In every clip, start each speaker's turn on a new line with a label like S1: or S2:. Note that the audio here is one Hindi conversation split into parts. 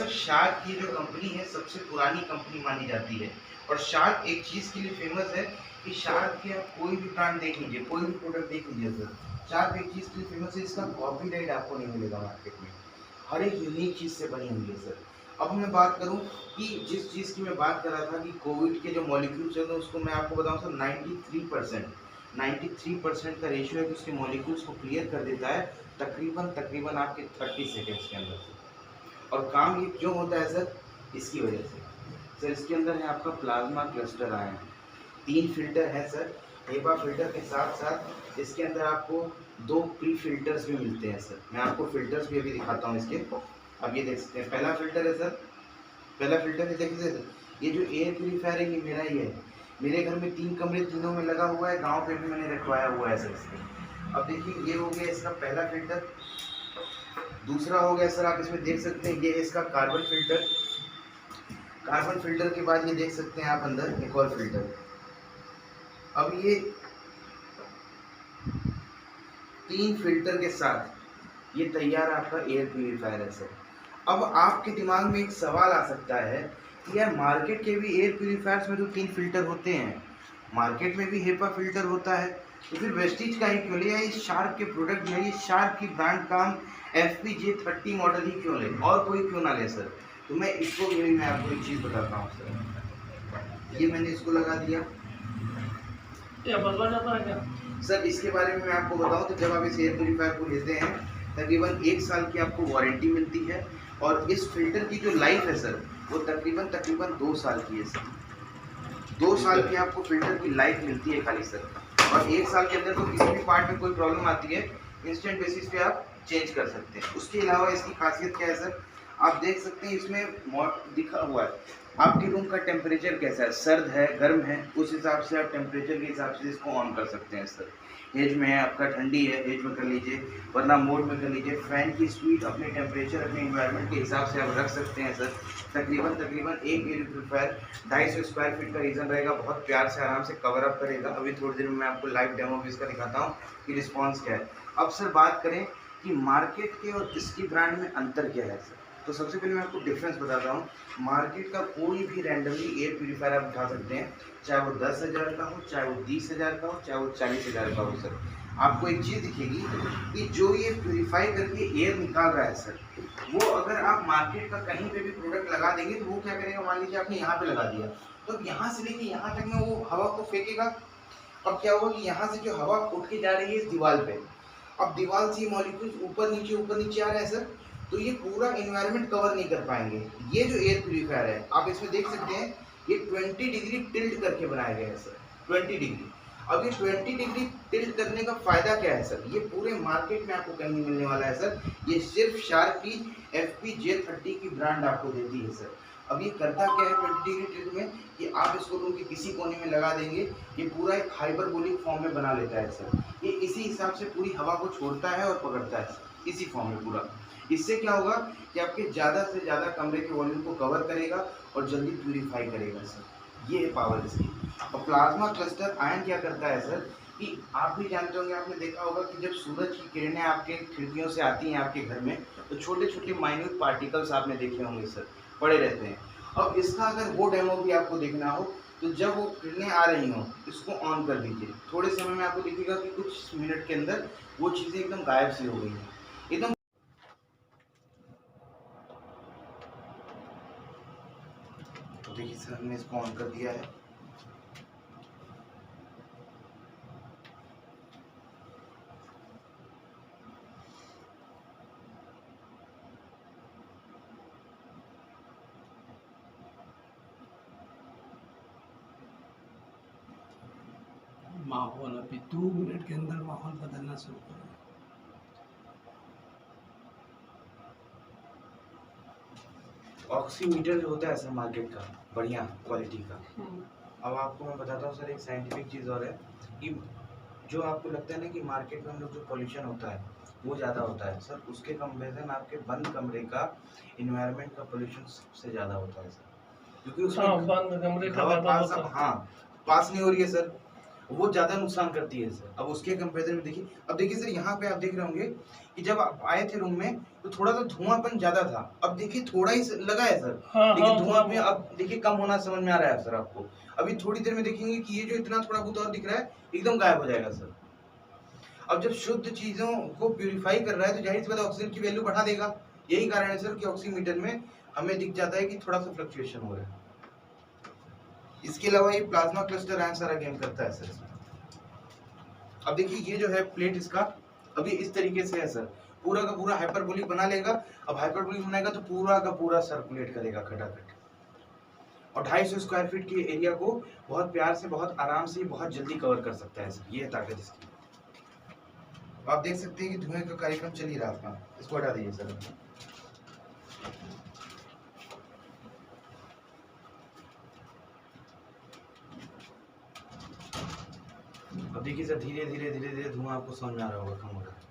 S1: सर शार्क की जो कंपनी है सबसे पुरानी कंपनी मानी जाती है। और शार्क एक चीज़ के लिए फेमस है कि शार्क के आप कोई भी ब्रांड देख लीजिए, कोई भी प्रोडक्ट देख लीजिए सर, शार्क एक चीज़ के लिए फेमस है, इसका कॉपीराइट आपको नहीं मिलेगा मार्केट में। हर एक यूनिक चीज़ से बनी हुई है सर। अब मैं बात करूं कि जिस चीज़ की मैं बात कर रहा था कि कोविड के जो मॉलिक्यूल्स हैं, तो उसको मैं आपको बताऊं सर 93% का रेशियो है कि उसके मॉलिक्यूल्स को क्लियर कर देता है तकरीबन तकरीबन आपके 30 सेकेंड्स के अंदर से। और काम ये क्यों होता है सर? इसकी वजह से सर, इसके अंदर है आपका प्लाज्मा क्लस्टर आयन, 3 फिल्टर है सर। हेपा फिल्टर के साथ साथ इसके अंदर आपको 2 प्री फिल्टर्स भी मिलते हैं सर। मैं आपको फिल्टर्स भी अभी दिखाता हूँ इसके। अब ये देख सकते हैं, पहला फिल्टर है सर, पहला फिल्टर है, देखिए सर, ये जो एयर प्यूरीफायर है ये मेरा ही है। मेरे घर में 3 कमरे तीनों में लगा हुआ है, गांव पे भी मैंने रखवाया हुआ है सर इसके। अब देखिए ये हो गया इसका पहला फिल्टर। दूसरा हो गया सर, आप इसमें देख सकते हैं ये है इसका कार्बन फिल्टर। कार्बन फिल्टर के बाद ये देख सकते हैं आप अंदर एक और फिल्टर। अब ये 3 फिल्टर के साथ ये तैयार आपका एयर प्यूरीफायर है सर। अब आपके दिमाग में एक सवाल आ सकता है कि यार मार्केट के भी एयर प्यूरीफायर्स में तो 3 फिल्टर होते हैं, मार्केट में भी हेपा फिल्टर होता है, तो फिर वेस्टीज का ही क्यों लिया? इस शार्क के प्रोडक्ट में, ये शार्क की ब्रांड का हम FPJ30 मॉडल ही क्यों लें और कोई क्यों ना ले सर? तो मैं इसको भी मैं आपको एक चीज़ बताता हूँ सर। ये मैंने इसको लगा दिया,
S2: ये बदला जाता है क्या?
S1: सर इसके बारे में मैं आपको बताऊं तो जब आप इस एयर प्यूरीफायर को लेते हैं तकरीबन 1 साल की आपको वारंटी मिलती है। और इस फिल्टर की जो लाइफ है सर वो तकरीबन 2 साल की है सर। 2 साल की आपको फिल्टर की लाइफ मिलती है खाली सर। और 1 साल के अंदर तो किसी भी पार्ट में कोई प्रॉब्लम आती है, इंस्टेंट बेसिस पे आप चेंज कर सकते हैं। उसके अलावा इसकी खासियत क्या है सर, आप देख सकते हैं इसमें दिखा हुआ है आपके रूम का टेम्परेचर कैसा है, सर्द है गर्म है, उस हिसाब से आप टेम्परेचर के हिसाब से इसको ऑन कर सकते हैं सर। एज में है आपका ठंडी है, एज में कर लीजिए, वरना मोड में कर लीजिए। फ़ैन की स्पीड अपने टेम्परेचर अपने इन्वायरमेंट के हिसाब से आप रख सकते हैं सर। तकरीबन एक एयर प्यूरीफायर 250 स्क्वायर फीट का रीज़न रहेगा, बहुत प्यार से आराम से कवर अप करेगा। अभी थोड़ी देर में मैं आपको लाइव डेमो भी इसका दिखाता हूँ कि रिस्पॉन्स क्या है। अब सर बात करें कि मार्केट के और इसकी ब्रांड में अंतर क्या है सर, तो सबसे पहले मैं आपको डिफरेंस बताता हूँ। मार्केट का कोई भी रैंडमली एयर प्यूरीफायर आप उठा सकते हैं, चाहे वो 10,000 का हो, चाहे वो 20,000 का हो, चाहे वो 40,000 का हो सर। आपको एक चीज़ दिखेगी कि जो ये प्यूरीफाई करके एयर निकाल रहा है सर, वो अगर आप मार्केट का कहीं पे भी प्रोडक्ट लगा देंगे तो वो क्या करेगा, मान लीजिए आपने यहाँ पे लगा दिया, तो यहाँ से लेके यहाँ तक में वो हवा को फेंकेगा। अब क्या होगा कि यहाँ से जो हवा उठ के जा रही है इस दीवार पे, अब दीवार से ये मॉलिक्यूल्स ऊपर नीचे आ रहे हैं सर, तो ये पूरा एनवायरनमेंट कवर नहीं कर पाएंगे। ये जो एयर प्यूरीफायर है आप इसमें देख सकते हैं, ये 20 डिग्री टिल्ट करके बनाया गया है सर, 20 डिग्री। अब ये 20 डिग्री टिल्ट करने का फायदा क्या है सर, ये पूरे मार्केट में आपको कहीं नहीं मिलने वाला है सर। ये सिर्फ शार्क की FPJ30 की ब्रांड आपको देती है सर। अब ये करता क्या है 20 डिग्री टिल्ट में, कि आप इसको रूम के किसी कोने में लगा देंगे, ये पूरा एक हाइपरबोलिक फॉर्म में बना लेता है सर। ये इसी हिसाब से पूरी हवा को छोड़ता है और पकड़ता है सर, इसी फॉर्म में पूरा। इससे क्या होगा कि आपके ज़्यादा से ज़्यादा कमरे के वॉल्यूम को कवर करेगा और जल्दी प्यूरीफाई करेगा सर। ये है पावर इसकी। और प्लाज्मा क्लस्टर आयन क्या करता है सर, कि आप भी जानते होंगे, आपने देखा होगा कि जब सूरज की किरणें आपके खिड़कियों से आती हैं आपके घर में, तो छोटे छोटे माइन्यूट पार्टिकल्स आपने देखे होंगे सर, पड़े रहते हैं। अब इसका अगर वो डेमो भी आपको देखना हो तो जब वो किरणें आ रही हों इसको ऑन कर दीजिए, थोड़े समय में आपको दिखेगा कि कुछ मिनट के अंदर वो चीज़ें एकदम गायब सी हो गई हैं एकदम। तो देखिए सर, हमने इसको ऑन कर दिया है।
S2: माहौल अभी 2 मिनट के अंदर माहौल बदलना शुरू कर देगा।
S1: ऑक्सीमीटर जो होता है सर मार्केट का बढ़िया क्वालिटी का, अब आपको मैं बताता हूँ सर एक साइंटिफिक चीज़ और है कि जो आपको लगता है ना कि मार्केट में हम लोग जो पॉल्यूशन होता है वो ज़्यादा होता है सर, उसके कंपेरिजन आपके बंद कमरे का इन्वायरमेंट का पॉल्यूशन सबसे ज़्यादा होता है सर, क्योंकि उसमें
S2: बंद कमरे का
S1: हवा
S2: ज़्यादा
S1: पास
S2: होता है।
S1: पास नहीं हो रही है सर। वो ज़्यादा नुकसान करती है सर। अब उसके कंपेरिजन में देखिए, अब देखिए सर यहाँ पे आप देख रहे होंगे कि जब आप आए थे रूम में तो थोड़ा सा धुआंपन ज़्यादा था, अब देखिए थोड़ा ही लगा है सर,
S2: हाँ,
S1: लेकिन
S2: हाँ,
S1: धुआं पे अब देखिए कम होना समझ में आ रहा है सर आपको। अभी थोड़ी देर में देखेंगे कि ये जो इतना थोड़ा बहुत और दिख रहा है एकदम गायब हो जाएगा सर। अब जब शुद्ध चीज़ों को प्यूरिफाई कर रहा है तो जाहिर सी बात है ऑक्सीजन की वैल्यू बढ़ा देगा। यही कारण है सर कि ऑक्सीमीटर में हमें दिख जाता है कि थोड़ा सा फ्लक्चुएशन हो रहा है। इसके अलावा ये प्लाज्मा क्लस्टर आयन सारा गेम करता है सर इसमें। अब देखिए ये जो है प्लेट इसका अभी इस तरीके से है सर, पूरा का पूरा हाइपरबोलिक बना लेगा। अब हाइपरबोलिक बनाएगा तो पूरा का पूरा सर्कुलेट करेगा खटाखट, और 250 स्क्वायर फीट के एरिया को बहुत प्यार से, बहुत आराम से, बहुत जल्दी कवर कर सकता है सर। ये है ताकत इसकी। आप देख सकते हैं कि धुएं का कार्यक्रम चल ही रहा था। इसको हटा दीजिए सर। अब देखिए सर धीरे धीरे धीरे धीरे धुआं आपको समझ में आ रहा होगा कम हो रहा है।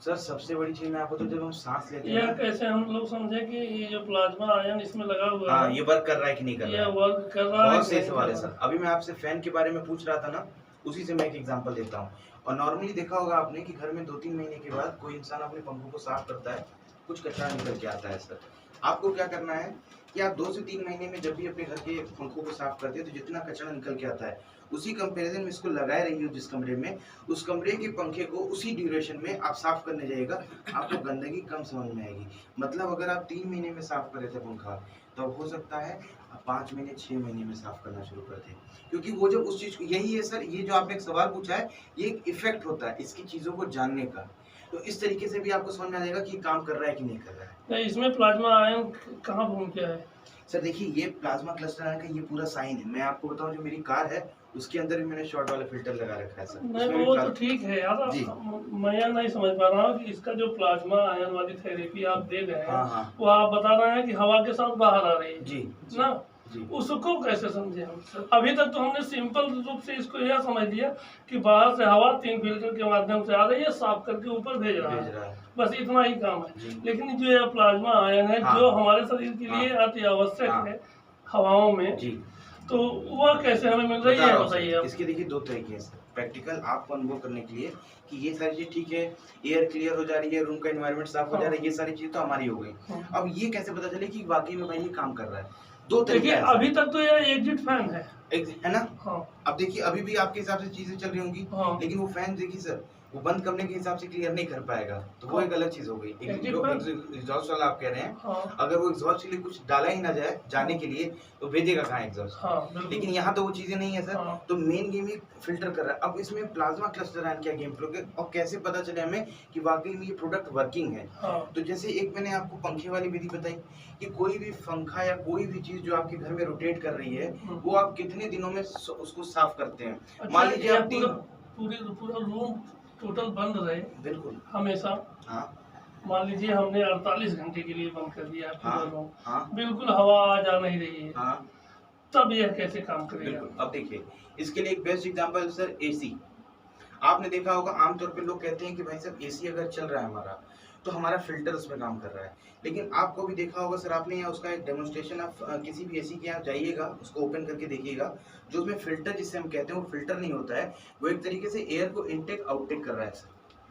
S1: सर सबसे बड़ी चीज मैं आपको तो जब हम सांस लेते हैं
S2: या कैसे हम लोग समझे कि ये जो प्लाज्मा आयन इसमें लगा हुआ
S1: हाँ
S2: है,
S1: ये वर्क कर रहा है कि नहीं कर रहा
S2: ये
S1: है,
S2: वर्क कर रहा है
S1: बहुत
S2: कि
S1: सही
S2: नहीं
S1: सवाल है
S2: कर
S1: सर।
S2: रहा
S1: अभी मैं आपसे फैन के बारे में पूछ रहा था ना, उसी से मैं एक एग्जांपल देता हूँ। और नॉर्मली देखा होगा आपने कि घर में 2-3 महीने के बाद कोई इंसान अपने पंखों को साफ करता है, कुछ कचरा निकल के आता है सर। आपको क्या करना है कि आप 2 से 3 महीने में जब भी अपने घर के पंखों को साफ करते हैं तो जितना कचरा निकल के आता है उसी कंपैरिजन में इसको लगाए रही हो जिस कमरे में, उस कमरे के पंखे को उसी ड्यूरेशन में आप साफ करने जाइएगा, आपको गंदगी कम समझ में आएगी। मतलब अगर आप 3 महीने में साफ कर रहे थे पंखा, तो हो सकता है आप 5 महीने 6 महीने में साफ करना शुरू कर दें, क्योंकि वो जब उस चीज को, यही है सर, ये जो आपने एक सवाल पूछा है ये एक इफेक्ट होता है इसकी चीजों को जानने का। तो इस तरीके से भी आपको समझ में आ जाएगा कि काम कर रहा है कि नहीं कर रहा है।
S2: तो इसमें प्लाज्मा आयन कहाँ भूमिका है?
S1: सर देखिए ये प्लाज्मा क्लस्टर आयन का ये पूरा साइन है। मैं आपको बताऊं जो मेरी कार है उसके अंदर भी मैंने शॉर्ट वाला फिल्टर लगा रखा है सर।
S2: नहीं
S1: उसमें भी
S2: वो तो ठीक है यार,
S1: जी।
S2: मैं यह नहीं समझ पा रहा हूँ कि इसका जो प्लाज्मा आयन वाली थेरेपी आप दे रहे हैं,
S1: हाँ हाँ
S2: वो आप बता रहे हैं कि हवा के साथ बाहर आ रही है
S1: जी
S2: ना,
S1: जी
S2: उसको कैसे समझे हम सर? अभी तक तो हमने सिंपल रूप से इसको यह समझ लिया कि बाहर से हवा 3 फिल्टर के माध्यम से आ रही है, साफ करके ऊपर भेज रहा है, बस इतना ही काम है।
S1: जी।
S2: लेकिन जो यह प्लाज्मा आयन है
S1: हाँ।
S2: जो हमारे शरीर के लिए अति आवश्यक
S1: हाँ।
S2: है हवाओं में,
S1: जी
S2: तो वह कैसे हमें मिल रही है बताइए आप।
S1: इसके देखिए 2 तरीके हैं सर प्रैक्टिकल आपको अनुभव करने के लिए कि ये सारी चीज ठीक है, एयर क्लियर हो जा रही है, रूम का एनवायरनमेंट साफ हो जा रहा है, ये सारी चीज तो हमारी हो गई। अब ये कैसे पता चले कि वाकई में भाई ये काम कर रहा है? 2 तरीके
S2: देखिए
S1: हैं
S2: अभी तक तो यह एग्जिट फैन है,
S1: है ना।
S2: हाँ
S1: अब देखिए अभी भी आपके हिसाब से चीजें चल रही होंगी,
S2: हाँ।
S1: लेकिन वो फैन देखिए सर वो बंद करने के हिसाब से क्लियर नहीं कर पाएगा, तो वो
S2: हाँ।
S1: एक अलग चीज हो गई। एग्जॉस्ट वाला आप कह रहे हैं,
S2: हाँ
S1: अगर वो एग्जॉस्ट के लिए कुछ डाला ही ना जाए जाने के लिए तो भेजेगा कहाँ एग्जॉस्ट।
S2: हाँ बिल्कुल।
S1: लेकिन यहाँ तो वो चीजें नहीं है सर।
S2: हाँ।
S1: तो मेन गेम ही फिल्टर कर रहा है। अब इसमें प्लाज्मा क्लस्टर आयन क्या गेम प्ले और कैसे पता चले हमें कि वाकई में ये प्रोडक्ट वर्किंग है?
S2: हाँ।
S1: तो जैसे एक मैंने आपको पंखे वाली विधि बताई कि कोई भी पंखा या कोई भी चीज जो आपके घर में रोटेट कर रही है वो आप कितने दिनों में उसको साफ करते हैं। मान लीजिए आप
S2: पूरा रूम टोटल बंद रहे
S1: बिल्कुल
S2: हमेशा,
S1: हाँ
S2: मान लीजिए हमने 48 घंटे के लिए बंद कर दिया पूरा
S1: हाँ
S2: रूम,
S1: हाँ
S2: बिल्कुल हवा आ जा नहीं रही है,
S1: हाँ
S2: तब यह कैसे काम करेगा?
S1: बिल्कुल। अब देखिए इसके लिए एक बेस्ट एग्जांपल सर एसी। आपने देखा होगा आमतौर पे लोग कहते हैं कि भाई साहब एसी अगर चल रहा है हमारा तो हमारा फिल्टर उसमें काम कर रहा है, लेकिन आपको भी देखा होगा सर आपने यहाँ उसका एक डेमोन्स्ट्रेशन आप किसी भी एसी के यहाँ जाइएगा उसको ओपन करके देखिएगा, जो उसमें फिल्टर जिससे हम कहते हैं वो फिल्टर नहीं होता है, वो एक तरीके से एयर को इनटेक आउटटेक कर रहा है सर,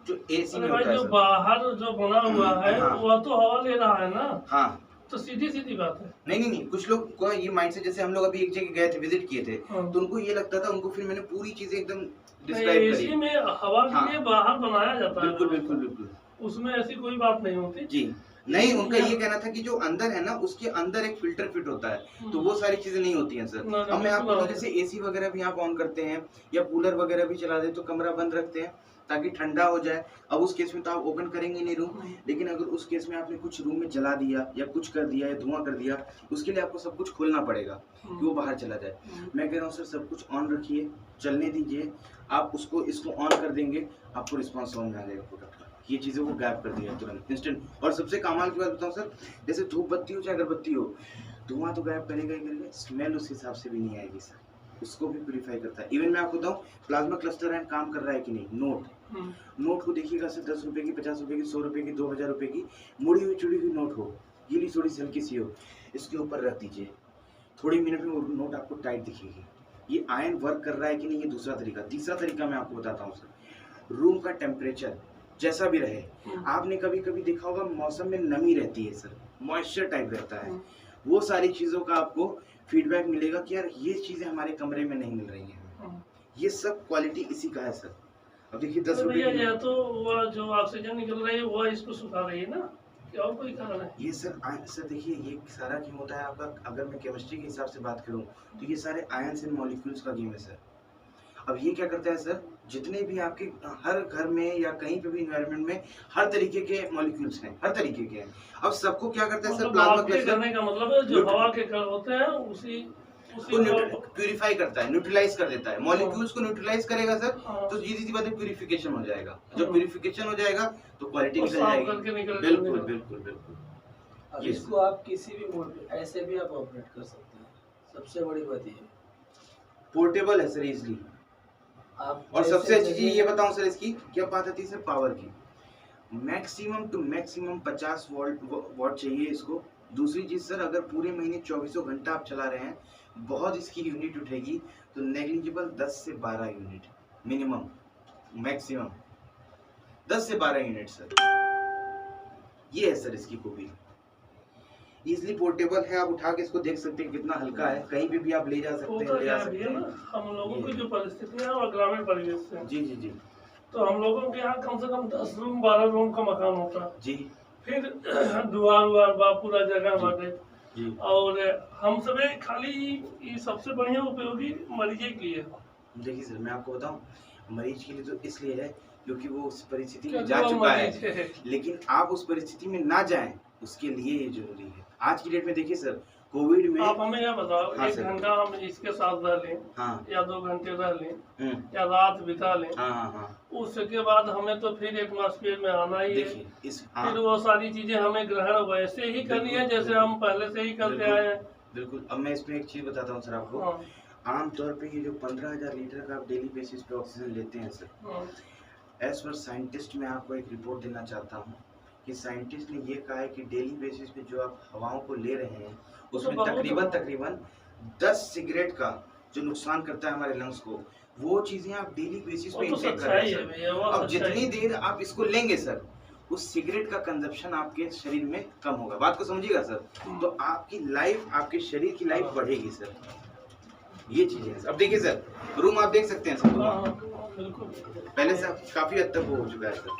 S1: जो एसी में होता है
S2: जो
S1: सर।
S2: बाहर जो बना हुआ है
S1: हाँ।
S2: वह तो हवा ले रहा है ना,
S1: हाँ
S2: तो सीधी सीधी बात है।
S1: नहीं कुछ लोग को ये माइंड से, जैसे हम लोग अभी एक जगह गए थे विजिट किए थे
S2: हाँ।
S1: तो उनको ये लगता था, उनको फिर मैंने पूरी चीजें एकदम डिस्क्राइब
S2: एसी
S1: करी।
S2: में हवा के लिए बाहर बनाया जाता है,
S1: बिल्कुल बिल्कुल बिल्कुल
S2: उसमें ऐसी कोई बात नहीं होती
S1: जी। नहीं उनका ये कहना था कि जो अंदर है ना उसके अंदर एक फिल्टर फिट होता है, तो वो सारी चीजें नहीं होती हैं सर। अब मैं आपको बताऊं जैसे एसी वगैरह भी आप ऑन करते हैं या कूलर वगैरह भी चला दे तो कमरा बंद रखते हैं ताकि ठंडा हो जाए। अब उस केस में तो आप ओपन करेंगे नहीं रूम, लेकिन अगर उस केस में आपने कुछ रूम में जला दिया या कुछ कर दिया या धुआं कर दिया, उसके लिए आपको सब कुछ खोलना पड़ेगा कि वो बाहर चला जाए। मैं कह रहा हूँ सर सब कुछ ऑन रखिए, चलने दीजिए, आप इसको ऑन कर देंगे, आपको रिस्पॉन्स समझ में आ जाएगा प्रोडक्ट का। ये चीज़ें वो गायब कर दिया तुरंत इंस्टेंट। और सबसे कमाल की बात बताऊँ सर, जैसे धूप बत्ती हो चाहे अगरबत्ती हो, धुआं तो गायब करेगा ही करेगा, स्मेल उस हिसाब से भी नहीं आएगी सर, उसको भी प्यूरीफाई करता है। इवन मैं आपको बताऊँ प्लाज्मा क्लस्टर आयन काम कर रहा है कि नहीं, नोट नोट को देखिएगा सर, 10 रुपए की, 50 रुपए की, 100 रुपए की, 2000 रुपए की मुड़ी हुई चुड़ी हुई नोट हो, गीली थोड़ी सी हल्की सी हो, इसके ऊपर रख दीजिए, थोड़ी मिनट में वो नोट आपको टाइट दिखेगी। ये आयन वर्क कर रहा है कि नहीं, ये दूसरा तरीका। तीसरा तरीका मैं आपको बताता हूँ सर, रूम का टेम्परेचर जैसा भी रहे, आपने कभी कभी देखा होगा मौसम में नमी रहती है सर, मॉइस्चर टाइप रहता है, वो सारी चीज़ों का आपको फीडबैक मिलेगा कि यार ये चीज़ें हमारे कमरे में नहीं मिल रही हैं। ये सब क्वालिटी इसी का है सर। अब देखिए 10 रुपए की,
S2: या तो वो जो ऑक्सीजन निकल रही है वो इसको सुखा रही है ना, क्या और कोई कारण है?
S1: ये सर देखिए ये सारा गेम होता है आपका, अगर मैं केमिस्ट्री के हिसाब से बात करूं तो ये सारे आयंस एंड मॉलिक्यूल्स का गेम है सर। अब ये क्या करता है सर, जितने भी आपके हर घर में या कहीं पे भी इन्वायरमेंट में हर तरीके के मॉलिक्यूल्स हैं, हर तरीके के हैं। अब सबको क्या करता है सर, प्लाज्मा क्लस्टर
S2: करने का मतलब है जो हवा के कण होते हैं उसी
S1: को प्यूरिफाई करता है, न्यूट्रलाइज कर देता है। मॉलिक्यूल्स को न्यूट्रलाइज करेगा सर, तो सीधी सी बात है प्यूरिफिकेशन हो जाएगा। जब प्यूरिफिकेशन हो जाएगा तो क्वालिटी निकल जाएगी। बिल्कुल बिल्कुल बिल्कुल।
S3: अब इसको आप किसी भी मोड पे ऐसे भी आप ऑपरेट कर सकते हैं, सबसे बड़ी बात ये
S1: पोर्टेबल है सर, इजिली। और सबसे अच्छी चीज ये बताऊं सर, इसकी क्या बात आती है सर, पावर की। मैक्सिमम टू मैक्सिमम 50 वॉट चाहिए इसको। दूसरी चीज सर, अगर पूरे महीने 24 घंटा आप चला रहे हैं, बहुत इसकी यूनिट उठेगी, तो नेग्लिजिबल 10 से 12 यूनिट मिनिमम, मैक्सिमम 10 से 12 यूनिट सर। ये है सर इसकी खूबी, इजिली पोर्टेबल है, आप उठा के इसको देख सकते हैं कितना हल्का है, कहीं पे भी आप ले जा सकते हैं, ले जा सकते हैं।
S2: हम लोगों की जो परिस्थिति है और ग्रामीण परिवेश से,
S1: जी जी जी,
S2: तो हम लोगों के यहाँ कम से कम 10 रूम 12 रूम का मकान होता है
S1: जी,
S2: फिर दुआर बा पूरा जगह बाटे
S1: जी।
S2: और हम सभी खाली ये सबसे बढ़िया उपयोगी मरीजे की है।
S1: देखिए सर मैं आपको बताऊं, मरीज के लिए तो इसलिए है क्योंकि वो उस परिस्थिति में जा चुका है, लेकिन आप उस परिस्थिति में ना जाएं उसके लिए ये जरूरी है। आज की डेट में देखिए सर, कोविड में
S2: आप हमें यह बताओ,
S1: हाँ
S2: 1 घंटा हम इसके साथ रह लें,
S1: हाँ,
S2: या 2 घंटे रह लें, या रात बिता लें,
S1: हाँ,
S2: उसके बाद हमें तो फिर एटमॉस्फेयर में आना ही है। फिर वो सारी चीजें हमें ग्रहण वैसे ही करनी है जैसे हम पहले से ही करते आए हैं।
S1: बिल्कुल। अब मैं इसमें एक चीज बताता हूँ सर आपको, आमतौर पे ये जो 15,000 लीटर का आप डेली बेसिस पे ऑक्सीजन लेते हैं सर, एज पर साइंटिस्ट मैं आपको एक रिपोर्ट देना चाहता हूँ कि साइंटिस्ट ने ये कहा है कि डेली बेसिस पे जो आप हवाओं को ले रहे हैं उसमें तकरीबन 10 सिगरेट का जो नुकसान करता है हमारे लंग्स को, वो चीजें आप डेली बेसिस पे इंटेक कर रहे हैं। अब जितनी देर आप इसको लेंगे सर, उस सिगरेट का कंजप्शन आपके शरीर में कम होगा। बात को समझिएगा सर, तो आपकी लाइफ, आपके शरीर की लाइफ बढ़ेगी सर। ये चीजें अब देखिए सर, रूम आप देख सकते हैं सर, पहले से काफी हद तक वो हो चुका है सर।